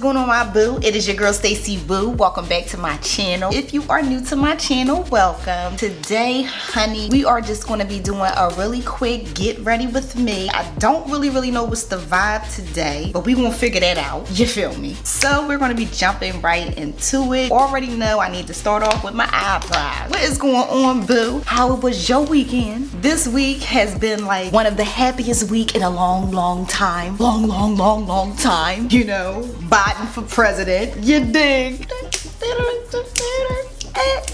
going on, my boo? It is your girl Staciewo. Welcome back to my channel. If you are new to my channel, welcome. Today, honey, we are just going to be doing a really quick get ready with me. I don't really know what's the vibe today, but we gonna figure that out. You feel me? So we're going to be jumping right into it. Already know I need to start off with my eyebrows. What is going on, boo? How was your weekend? This week has been like one of the happiest week in a long time. Long time. You know, Biden for president. You dig?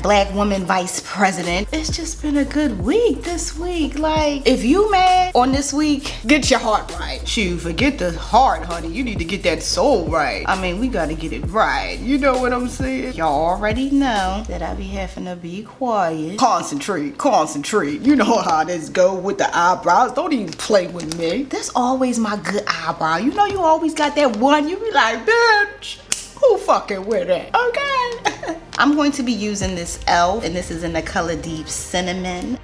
Black woman vice president. It's just been a good week this week. Like, if you mad on this week, get your heart right. Shoot, forget the heart, honey. You need to get that soul right. I mean, we gotta get it right. You know what I'm saying? Y'all already know that I be having to be quiet. Concentrate. You know how this go with the eyebrows. Don't even play with me. That's always my good eyebrow. You know you always got that one. You be like, bitch, who fucking with it? Okay. I'm going to be using this e.l.f. and this is in the color Deep Cinnamon.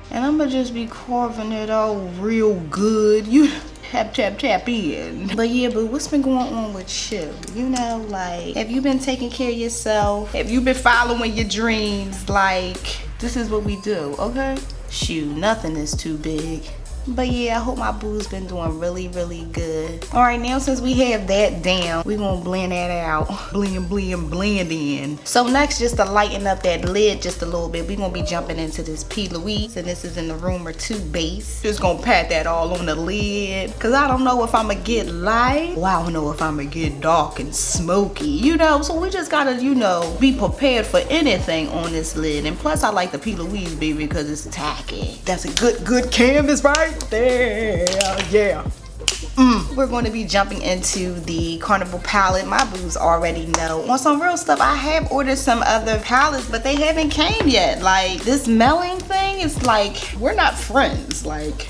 And I'm gonna just be carving it out real good. You tap in. But yeah, but what's been going on with you? You know, like, have you been taking care of yourself? Have you been following your dreams? Like, this is what we do, okay? Shoot, nothing is too big. But yeah, I hope my boo's been doing really good. All right, now since we have that down, we gonna blend that out. Blend in. So next, just to lighten up that lid just a little bit, we gonna be jumping into this Plouise, and this is in the Rumor 2 base. Just gonna pat that all on the lid, cause I don't know if I'ma get light, or I don't know if I'ma get dark and smoky, you know? So we just gotta, you know, be prepared for anything on this lid. And plus, I like the Plouise, baby, because it's tacky. That's a good canvas, right? There, yeah. We're going to be jumping into the Carnival palette. My boos already know. On some real stuff, I have ordered some other palettes, but they haven't came yet. Like, this mailing thing is like, we're not friends. Like,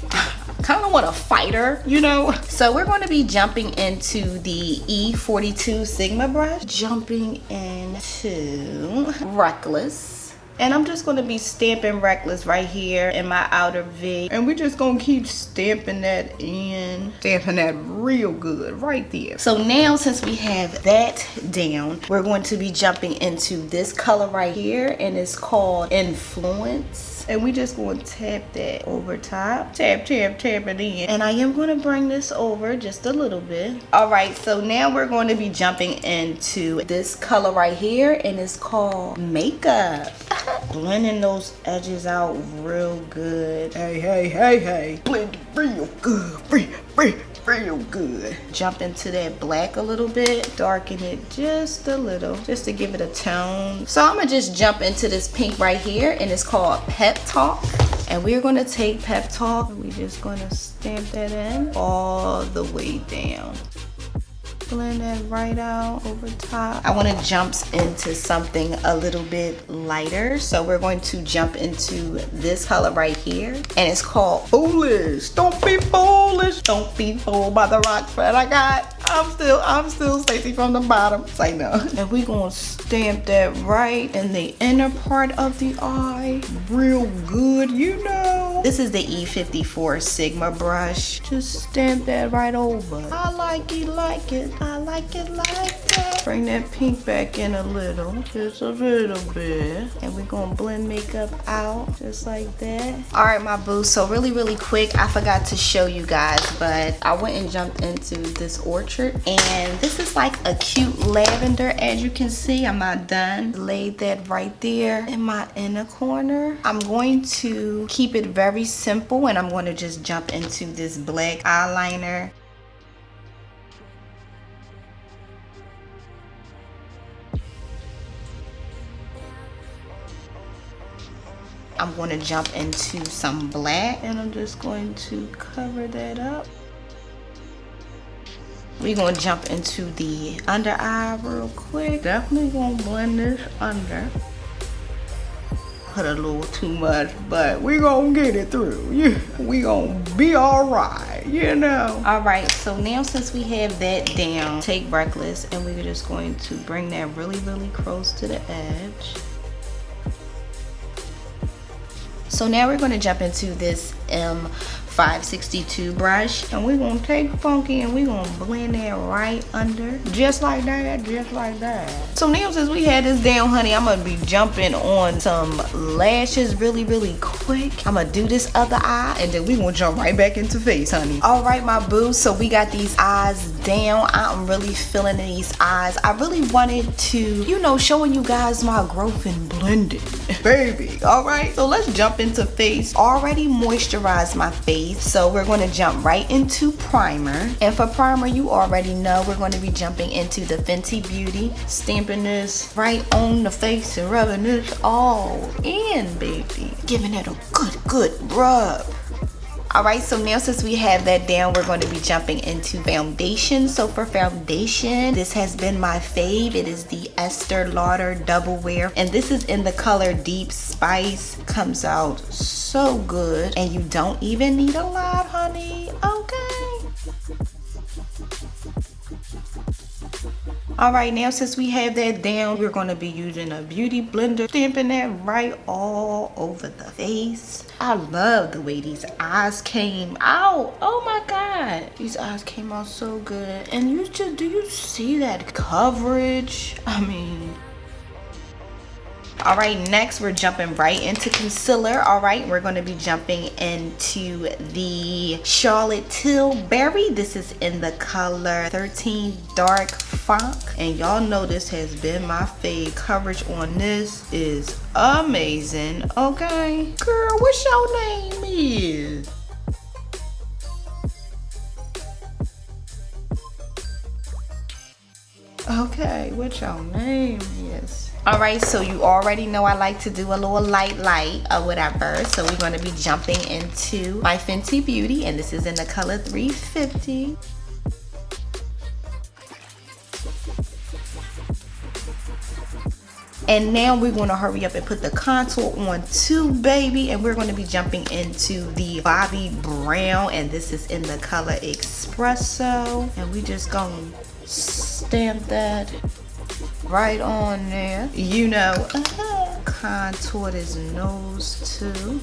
kind of want a fighter, you know? So we're going to be jumping into the E42 Sigma brush. Jumping into Reckless. And I'm just going to be stamping Reckless right here in my outer V. And we're just going to keep stamping that in. Stamping that real good right there. So now, since we have that down, we're going to be jumping into this color right here. And it's called Influence. And we just going to tap that over top. Tap it in. And I am going to bring this over just a little bit. Alright, so now we're going to be jumping into this color right here. And it's called Makeup. Blending those edges out real good. Hey. Blend real good. Real good. Jump into that black a little bit. Darken it just a little. Just to give it a tone. So I'm going to just jump into this pink right here. And it's called Pep Talk. And we're going to take Pep Talk. And we're just going to stamp that in all the way down. Blend that right out over top. I want to jump into something a little bit lighter. So we're going to jump into this color right here. And it's called Foolish. Don't be foolish. Don't be fooled by the rocks that I got. I'm still Stacey from the bottom. Say no. And we're going to stamp that right in the inner part of the eye. Real good, you know. This is the E54 Sigma brush. Just stamp that right over. I like it like it. I like it like that. Bring that pink back in a little. Just a little bit. And we're going to blend makeup out just like that. Alright, my boo. So really quick, I forgot to show you guys, but I went and jumped into this Orchard. And this is like a cute lavender, as you can see. I'm not done. Laid that right there in my inner corner. I'm going to keep it very simple, and I'm going to just jump into this black eyeliner. I'm going to jump into some black, and I'm just going to cover that up. We're going to jump into the under eye real quick. Definitely going to blend this under. Put a little too much, but we're going to get it through. Yeah, we going to be all right, you know. All right, so now since we have that down, take Reckless, and we're just going to bring that really close to the edge. So now we're going to jump into this 562 brush, and we're gonna take Funky and we're gonna blend that right under, just like that, just like that. So now since we had this down, honey, I'm gonna be jumping on some lashes really quick. I'm gonna do this other eye and then we gonna jump right back into face, honey. All right, my boo, so we got these eyes down. I'm really feeling these eyes. I really wanted to, you know, showing you guys my growth in blending, baby. All right, so let's jump into face. Already moisturized my face, so we're going to jump right into primer. And for primer, you already know we're going to be jumping into the Fenty Beauty, stamping this right on the face and rubbing this all in, baby, giving it a good rub. Alright, so now since we have that down, we're going to be jumping into foundation. So for foundation, this has been my fave. It is the Estee Lauder Double Wear, and this is in the color Deep Spice. Comes out so good, and you don't even need a lot, honey. Okay. Alright, now since we have that down, we're going to be using a beauty blender, stamping that right all over the face. I love the way these eyes came out. Oh my god, these eyes came out so good. And you just, do you see that coverage? I mean, all right, next we're jumping right into concealer. All right, we're going to be jumping into the Charlotte Tilbury. This is in the color 13 Dark Fonce, and y'all know this has been my fave. Coverage on this is amazing. Okay, girl, what's your name is? Okay, what your name is? All right, so you already know I like to do a little light or whatever. So we're going to be jumping into my Fenty Beauty, and this is in the color 350. And now we're going to hurry up and put the contour on too, baby. And we're going to be jumping into the Bobbi Brown, and this is in the color Expresso. And we just going to stamp that right on there. You know, contour his nose too.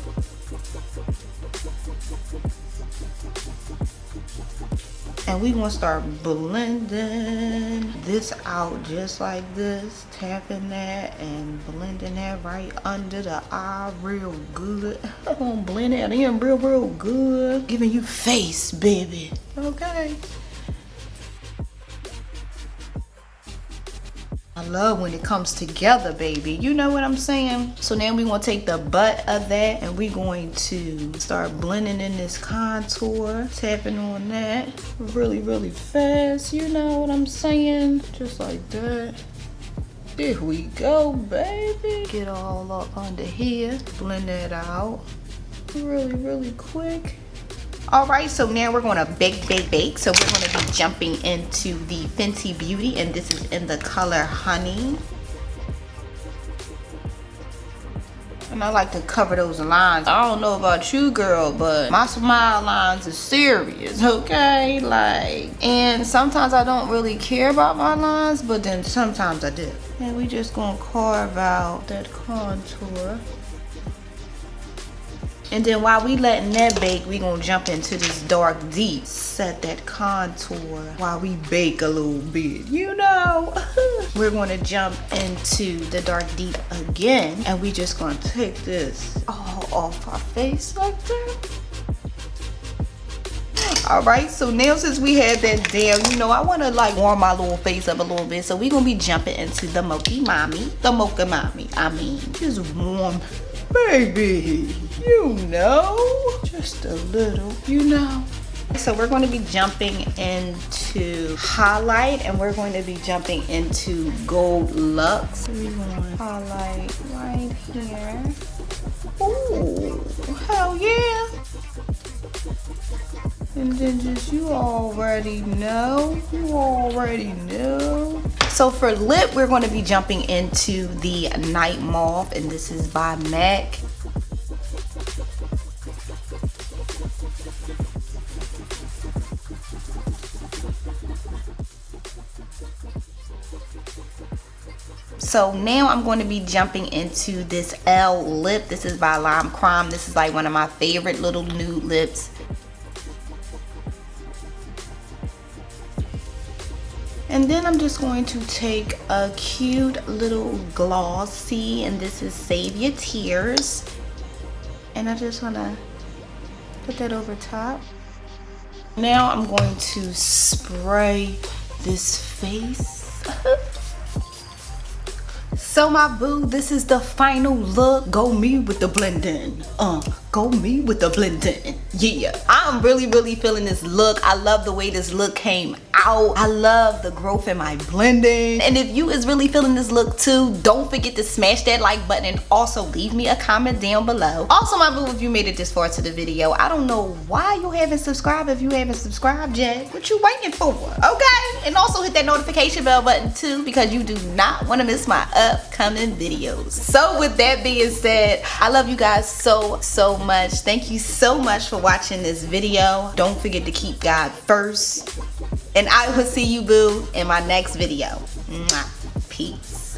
And we gonna start blending this out just like this, tapping that and blending that right under the eye real good. I'm gonna blend that in real good, giving you face, baby. Okay. I love when it comes together, baby. You know what I'm saying? So now we're going to take the butt of that and we're going to start blending in this contour, tapping on that really fast. You know what I'm saying? Just like that. There we go, baby. Get all up under here. Blend that out really quick. All right, so now we're going to bake. So we're going to be jumping into the Fenty Beauty, and this is in the color Honey. And I like to cover those lines. I don't know about you, girl, but my smile lines are serious, okay? Like, and sometimes I don't really care about my lines, but then sometimes I do. And we just going to carve out that contour. And then while we letting that bake, we gonna jump into this dark deep. Set that contour while we bake a little bit, you know. We're gonna jump into the dark deep again. And we just gonna take this all off our face like that. All right, so now since we had that down, you know, I want to like warm my little face up a little bit. So we're going to be jumping into the Mocha Mommy. I mean, just warm, baby, you know, just a little, you know. So we're going to be jumping into highlight, and we're going to be jumping into Gold Luxe. We're going to highlight right here. Ooh, hell yeah. And then just, you already know. So for lip, we're going to be jumping into the Night Mauve, and this is by MAC. So now I'm going to be jumping into this L lip. This is by Lime Crime. This is like one of my favorite little nude lips And then I'm just going to take a cute little glossy, and this is Save Your Tears. And I just want to put that over top. Now I'm going to spray this face. So my boo, this is the final look. Go me with the blending. Go me with the blending. Yeah, I'm really feeling this look. I love the way this look came out. I love the growth in my blending. And if you is really feeling this look too, don't forget to smash that like button and also leave me a comment down below. Also my boo, if you made it this far to the video, I don't know why you haven't subscribed. If you haven't subscribed yet, what you waiting for? Okay, and also hit that notification bell button too, because you do not want to miss my upcoming videos. So with that being said, I love you guys so much. Thank you so much for watching this video. Don't forget to keep God first, and I will see you boo in my next video. Mwah. Peace.